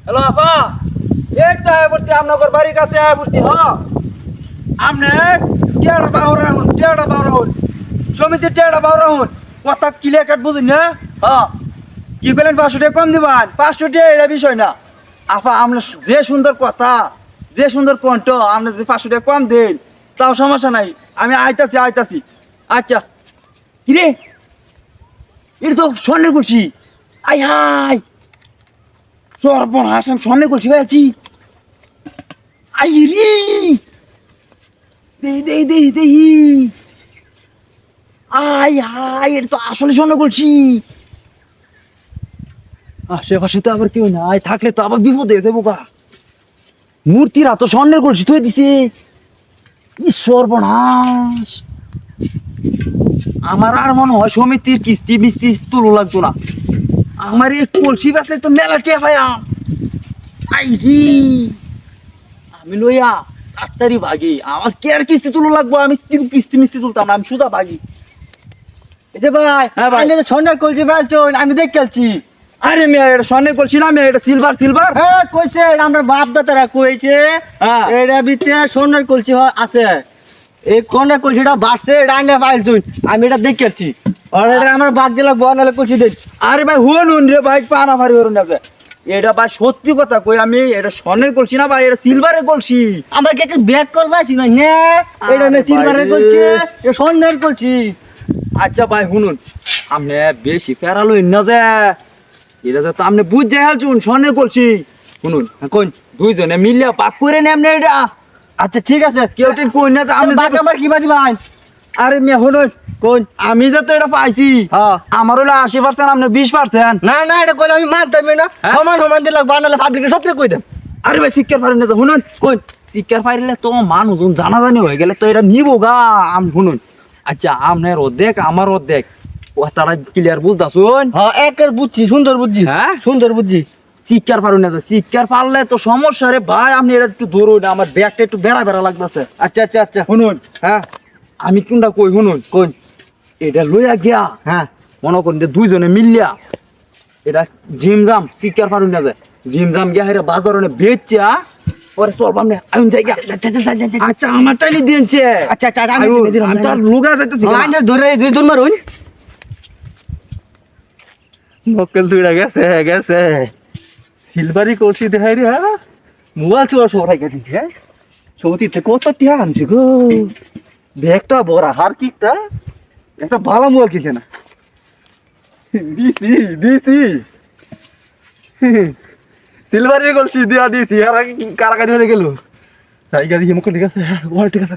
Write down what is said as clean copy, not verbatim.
Hello আপা, এই তো আয় বসছি আপনার বাড়ির কাছে আয় বসছি। আপনি টেড়া বাউর জমিতে টেড়া বাউর কথা ক্লিয়ার কাট বুঝুন না। কি বলেন 500 টাকা কম দিবান? 500 টাকা এটা বিষয় না আপা। আপনার যে সুন্দর কথা, যে সুন্দর কণ্ঠ, আপনি যদি 500 টাকা কম দেন তাও সমস্যা নাই। আমি আইতাছি। আচ্ছা কিরে, এটা তো স্বর্ণের করছি। আই হাই সর্বনাশ, আমি স্বর্ণের করছি ভাই আছি। আই রে দেহি আই হাই, এটা তো আসলে স্বর্ণ করছি। আশেপাশে তো আবার কেউ নাই, থাকলে তো আবার বিপদ হয়ে যাবো গা। মূর্তিরা তো স্বর্ণের কলসি থয়ে দিছে। ই সর্বনাশ, আমার আর মনে হয় সমিতির কিস্তি মিস্তি তুলো লাগতো না। আমার এই কলসি বেচলে তো মেলা টিয়া পাইয়াম। আই রে, আমি লইয়া তাড়াতাড়ি ভাগি। আমার কে আর কিস্তি তুলো লাগবো? আমি কিস্তি মিস্তি তুলতাম না, আমি সুদা ভাগি। এটা ভাই, হ্যাঁ ভাই। আইনে তো স্বর্ণের কলসি বেলছুন, আমি দেখ খেলছি। আরে মেয়ে, এটা স্বর্ণের কলসি না মেয়ে, এটা সিলভার। হ্যাঁ কইছে, আমরা বাপ দাদারা কইছে হ্যাঁ। এর ভিতরে স্বর্ণের কলসি আছে। এই স্বর্ণের কলসিটা বাড়ছে, এটা আইনে পাইছুন, আমি এটা দেখ খেলছি। আর এটা আমার বাদ দিলে বনালে কলসি দেখ। আরে ভাই হুন রে ভাই, পানা ভারি হরুন না যে। এটা ভাই সত্যি কথা কই, আমি এটা স্বর্ণের কলসি না ভাই, এটা সিলভারের কলসি। আমার কি একটা ব্যাগ করবাছি না নে, এটা আরে নে সিলভারের ভাই কলসি, রে। এটা স্বর্ণের কলসি। আচ্ছা ভাই শুনুন, আপনি বেশি ফেরালো না যে, এটা তো আপনি বুঝ যাই হালছুন স্বর্ণের কলসি। শুনুন কোন? দুইজনে মিলিয়া পাক করে নেন এটা। আচ্ছা ঠিক আছে, কেউ ঠিক কই না যে আপনি বাদ যে- আমার কি বাদি ভাই? আরে মেয়ে শুনুন, কোন? আমি যে তো এটা পাইছি, হ্যাঁ। আমার হলো 80%, আপনি 20%। না না, এটা কইলে আমি মানতামই না। হ্যাঁ? সমান দিলে বানালে পাবলিকে সবকে কই দেব। আরে ভাই শিক্ষার পারেন না যে, শুনুন কোন? শিক্ষার পাইলে তো মানুষজন জানাজানি হয়ে গেলে তো এটা নিবো গা। শুনুন, আচ্ছা আপনার অর্ধেক আমার অর্ধেক, ও তারা ক্লিয়ার বুঝতেছুন। হ্যাঁ একের বুঝছি, সুন্দর বুঝছি। হ্যাঁ? সুন্দর বুঝছি। শিক্ষার পারুন না যে, শিক্ষার পারলে তো সমস্যা রে ভাই। আপনি এটা একটু ধরুন, আমার ব্যাগটা একটু বেড়া লাগতেছে। আচ্ছা শুনুন, হ্যাঁ আমি কোনটা কই শুনুন, কোন? এটা লইয়া গিয়া হ্যাঁ মনে করেন যে দুইজনে মিলিয়া এটা জিমজাম শিক্ষার পারুন না যে, জিমজাম গিয়া হেরে বাজারে বেচা পরে চল বামনে আইন জায়গা। আচ্ছা আমার টাইনি দিনছে। আচ্ছা আমি আইন, দিনে দিলাম, আমি তো আর দিলাম। লুগা যাইতেছি না। লাইনটা ধরে দুই দূর মারুন। মক্কেল তুইরা গেছে সিলভারি করছি দেখাই রে। হ্যাঁ মোবাইল চোর সরাই গেছি। হ্যাঁ সৌতিতে কত টিয়া আনছি গো, ব্যাগটা বড়া হার কিকটা একটা ভালো মোবাইল কিনছে না। দিছি সিলভারি করছি দিয়া দিছি আর কারাকারি হয়ে গেল। তাই গাড়ি মুখে ঠিক আছে, ঠিক আছে।